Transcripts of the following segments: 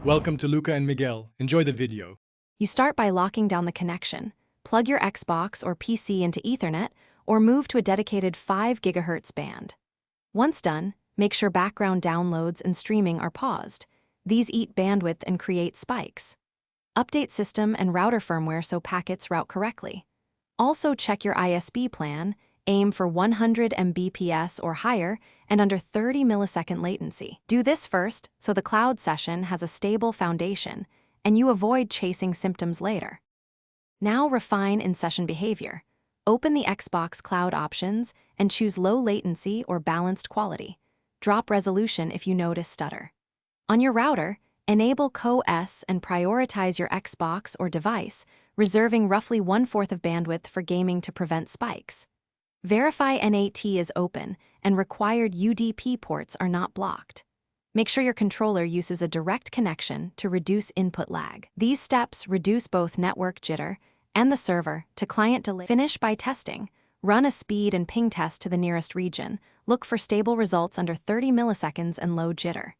Welcome to Luca and Miguel. Enjoy the video. You start by locking down the connection. Plug your Xbox or PC into Ethernet or move to a dedicated 5 GHz band. Once done, make sure background downloads and streaming are paused. These eat bandwidth and create spikes. Update system and router firmware so packets route correctly. Also check your ISP plan, aim for 100 Mbps or higher and under 30 millisecond latency. Do this first so the cloud session has a stable foundation and you avoid chasing symptoms later. Now refine in-session behavior. Open the Xbox Cloud options and choose low latency or balanced quality. Drop resolution if you notice stutter. On your router, enable Co-S and prioritize your Xbox or device, reserving roughly 1/4 of bandwidth for gaming to prevent spikes. Verify NAT is open and required UDP ports are not blocked. Make sure your controller uses a direct connection to reduce input lag. These steps reduce both network jitter and the server-to-client delay. Finish by testing. Run a speed and ping test to the nearest region. Look for stable results under 30 milliseconds and low jitter.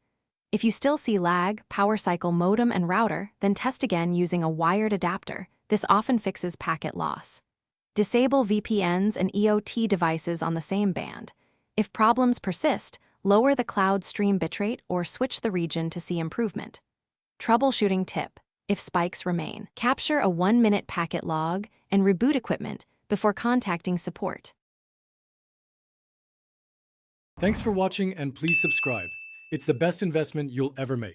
If you still see lag, power cycle modem and router, then test again using a wired adapter. This often fixes packet loss. Disable VPNs and EOT devices on the same band. If problems persist, lower the cloud stream bitrate or switch the region to see improvement. Troubleshooting tip: if spikes remain, capture a 1-minute packet log and reboot equipment before contacting support. Thanks for watching and please subscribe. It's the best investment you'll ever make.